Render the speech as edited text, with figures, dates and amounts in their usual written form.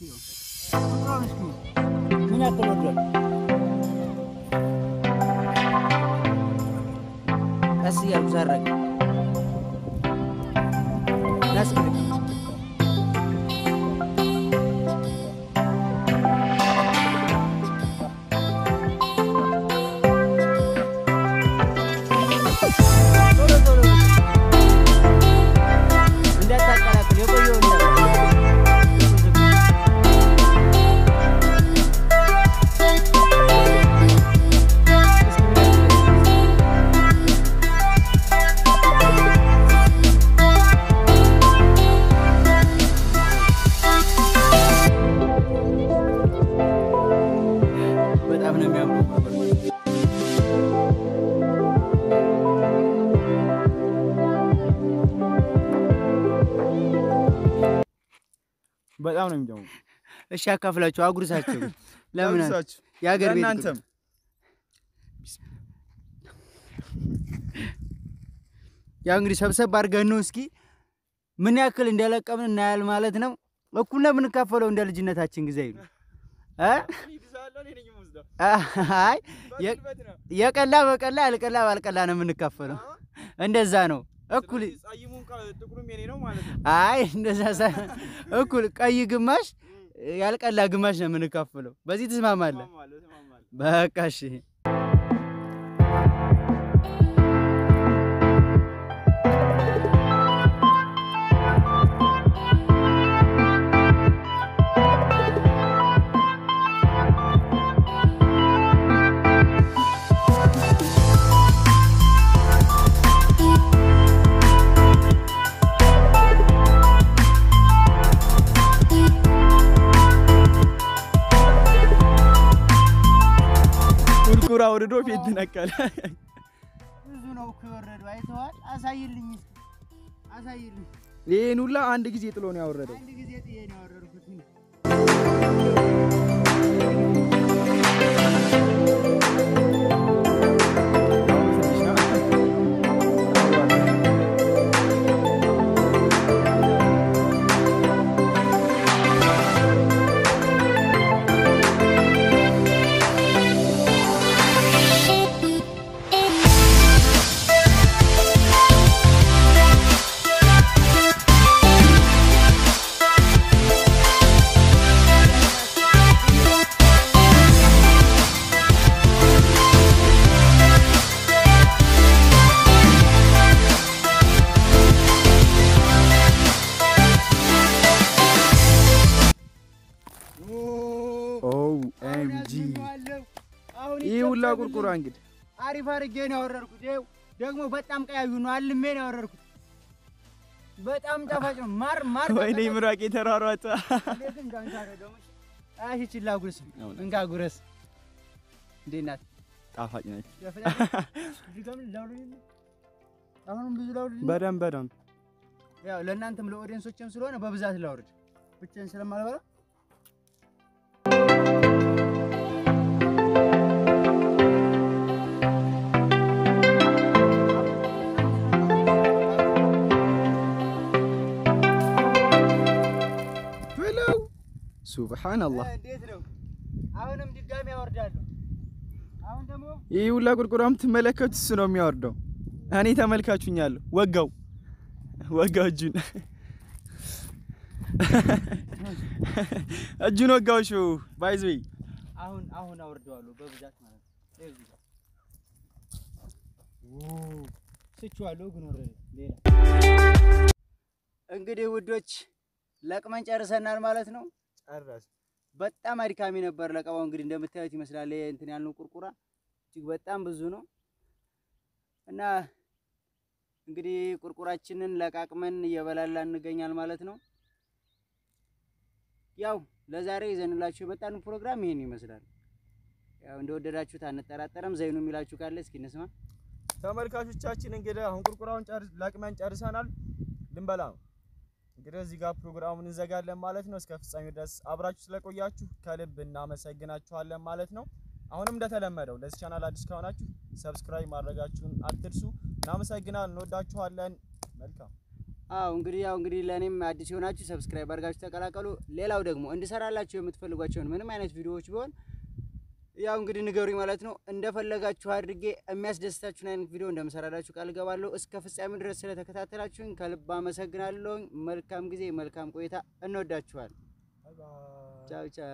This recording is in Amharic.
ምን ያክል ወርዷል? ቀስ እያልኩ ሳረግ ናስክልክ በጣም ነው የሚደሙ እሺ አካፍላችሁ አጉርሳችሁ ለምን ያገር ቤት እናንተም ያ እንግዲህ ሰብሰብ አድርገን ነው እስኪ ምን ያክል እንደለቀምን እናያል ማለት ነው እኩል ነው የምንካፈለው እንደ ልጅነታችን ጊዜ ይሉ አይ የቀላ በቀላ አልቀላ ባልቀላ ነው የምንካፈለው እንደዛ ነው እኩል ጻይሙን ጥቁሩም የኔ ነው ማለት ነው አይ እንደዛ እኩል ቀይ ግማሽ ያልቀላ ግማሽ ነው የምንካፈለው በዚህ ተስማማለህ በቃ እሺ ኩራ ወርዶ ፊት ነቀለ ብዙ ነው ከወረደው አይተዋል አሳይልኝ ይሄን ሁላ አንድ ጊዜ ጥሎ ነው ያወረደው አንድ ጊዜ ጥዬ ነው ያወረድኩት ይሁላ ቁርቁራ እንግዲህ አሪፍ አርጌ ነው ያወረድኩት ደግሞ በጣም ቀያዩ ነው አልሜ ነው ያወረድኩት በጣም ጣፋጭ ነው ማር ወይኔ ምራቄ ተራራጣ ለምን ጋንታረገው አሽ ይችላ ጉርስ እንጋ ጉረስ እንዴናት ጣፋጭ ነች ድጋም ላውልኝ አሁንም ብዙ ላውልኝ በደም ያው ለእናንተም ለኦዲየንሶችም ስለሆነ በብዛት ላውርድ ብቻን ስለማልበላ سبحان الله እንዴት ነው አሁንም ድጋሚ ያወርዳለሁ አሁን ደግሞ ይሁላ ቁርቁራም ተመለከቱ እሱ ነው የሚያወርደው እኔ ተመልካቹኛለሁ ወጋው እጁን ወጋው ሹ ባይዝይ አሁን አወርደዋለሁ በብዛት ማለት ነው እዚህ ጋር ስቹዋለሁ ግን ወረደ ሌላ እንግዲህ ውዶች ለቅመን ጨርሰናል ማለት ነው ጨረስ በጣም አድካሚ ነበር ለቀባው እንግዲህ እንደምታዩት ይመስላል እንትን ያልነው ቁርቁራ እጅግ በጣም ብዙ ነው እና እንግዲህ ቁርቁራችንን ለቃቅመን እየበላላ እንገኛል ማለት ነው ያው ለዛሬ ይዘንላችሁ የመጣን ፕሮግራም ይሄን ይመስላል ያው እንደወደዳችሁት አንጠራጠረም ዘይኑ የሚላችሁ ካለ እስኪ እንስማ ተመልካቾቻችን እንግዲህ አሁን ቁርቁራውን ለቅመን ጨርሰናል ልንበላ ነው እንግዲህ እዚህ ጋር ፕሮግራሙን እንዘጋለን ማለት ነው እስከ ፍጻሜው ድረስ አብራችሁ ስለቆያችሁ ከልብ እናመሰግናችኋለን ማለት ነው አሁንም እንደተለመደው ለዚህ ቻናል አዲስ ከሆናችሁ ሰብስክራይብ ማድረጋችሁን አትርሱ እናመሰግናለን እንወዳችኋለን መልካም እንግዲህ ለኔም አዲስ ሆናችሁ ሰብስክራይብ አድርጋችሁ ተቀላቀሉ ሌላው ደግሞ እንድሰራላችሁ የምትፈልጓቸው ምንም አይነት ቪዲዮዎች ቢሆን እንግዲህ ንገሩኝ ማለት ነው እንደፈለጋችሁ አድርጌ የሚያስደስታችሁን አይነት ቪዲዮ እንደምሰራላችሁ ቃል ገባለሁ እስከ ፍጻሜው ድረስ ስለተከታተላችሁኝ ከልብ አመሰግናለሁ መልካም ጊዜ መልካም ቆይታ እንወዳችኋለን ባይ ባይ ቻው ቻው